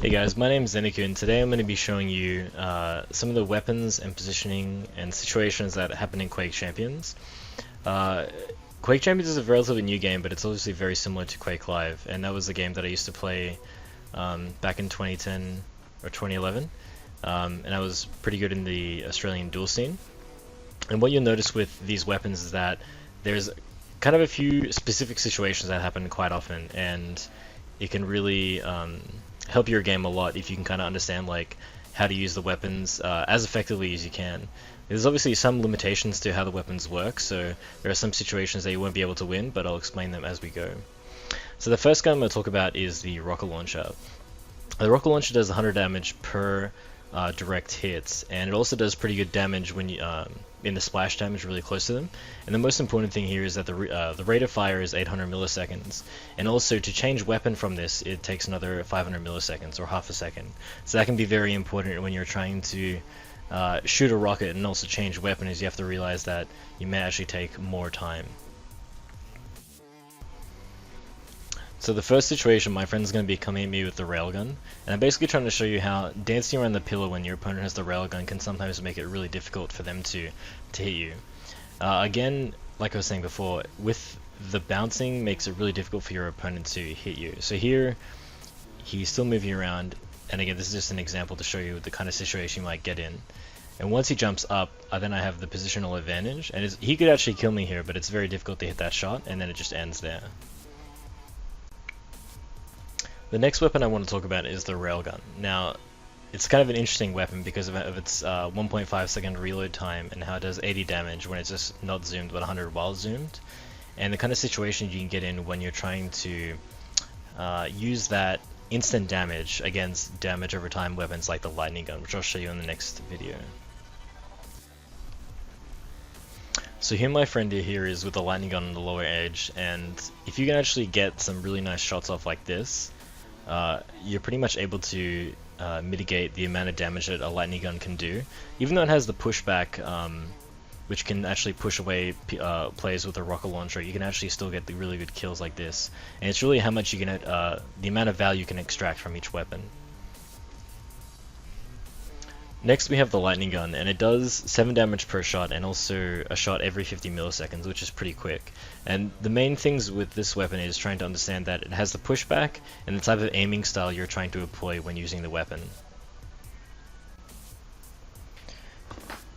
Hey guys, my name is Zeniku and today I'm going to be showing you some of the weapons and positioning and situations that happen in Quake Champions. Quake Champions is a relatively new game, but it's obviously very similar to Quake Live, and that was a game that I used to play back in 2010 or 2011, and I was pretty good in the Australian duel scene. And what you'll notice with these weapons is that there's kind of a few specific situations that happen quite often, and it can really help your game a lot if you can kind of understand like how to use the weapons as effectively as you can. There's obviously some limitations to how the weapons work, so there are some situations that you won't be able to win, but I'll explain them as we go. So the first gun I'm going to talk about is the rocket launcher. The rocket launcher does 100 damage per direct hits, and it also does pretty good damage when you in the splash damage really close to them. And the most important thing here is that the rate of fire is 800 milliseconds, and also to change weapon from this it takes another 500 milliseconds or half a second. So that can be very important when you're trying to shoot a rocket and also change weapon, as you have to realize that you may actually take more time. So the first situation, my friend's going to be coming at me with the railgun, and I'm basically trying to show you how dancing around the pillar when your opponent has the railgun can sometimes make it really difficult for them to hit you. Again, like I was saying before, with the bouncing makes it really difficult for your opponent to hit you. So here, he's still moving around, and again, this is just an example to show you the kind of situation you might get in. And once he jumps up, then I have the positional advantage, and he could actually kill me here, but it's very difficult to hit that shot, and then it just ends there. The next weapon I want to talk about is the Railgun. Now, it's kind of an interesting weapon because of its 1.5 second reload time and how it does 80 damage when it's just not zoomed but 100 while zoomed. And the kind of situation you can get in when you're trying to use that instant damage against damage over time weapons like the lightning gun, which I'll show you in the next video. So here my friend here is with the lightning gun on the lower edge, and if you can actually get some really nice shots off like this, you're pretty much able to mitigate the amount of damage that a lightning gun can do. Even though it has the pushback, which can actually push away players with a rocket launcher, you can actually still get the really good kills like this. And it's really how much you can, the amount of value you can extract from each weapon. Next we have the lightning gun, and it does 7 damage per shot and also a shot every 50 milliseconds, which is pretty quick. And the main things with this weapon is trying to understand that it has the pushback and the type of aiming style you're trying to employ when using the weapon.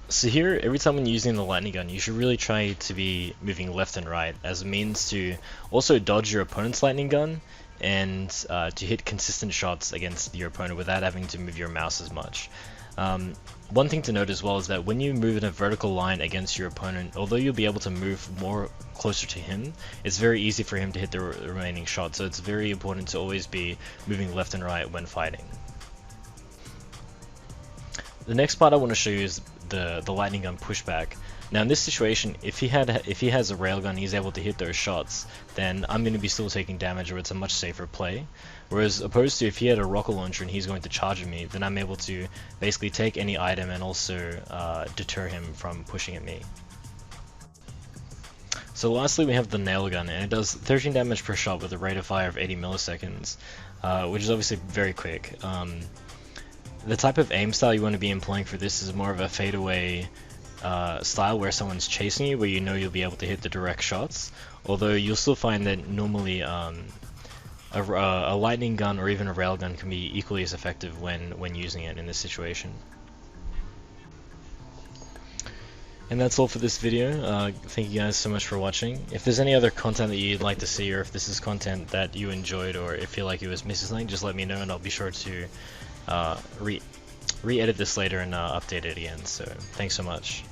So here, every time when using the lightning gun, you should really try to be moving left and right as a means to also dodge your opponent's lightning gun and to hit consistent shots against your opponent without having to move your mouse as much. One thing to note as well is that when you move in a vertical line against your opponent, although you'll be able to move more closer to him, it's very easy for him to hit the remaining shot, so it's very important to always be moving left and right when fighting. The next part I want to show you is the lightning gun pushback. Now in this situation, if he has a railgun, he's able to hit those shots, then I'm going to be still taking damage, or it's a much safer play. Whereas opposed to if he had a rocket launcher and he's going to charge at me, then I'm able to basically take any item and also deter him from pushing at me. So lastly we have the nail gun, and it does 13 damage per shot with a rate of fire of 80 milliseconds, which is obviously very quick. The type of aim style you want to be employing for this is more of a fadeaway style where someone's chasing you, where you know you'll be able to hit the direct shots, although you'll still find that normally a lightning gun or even a railgun can be equally as effective when using it in this situation. And that's all for this video. Thank you guys so much for watching. If there's any other content that you'd like to see, or if this is content that you enjoyed, or if you feel like it was missing something, just let me know and I'll be sure to re-edit this later and update it again. So thanks so much.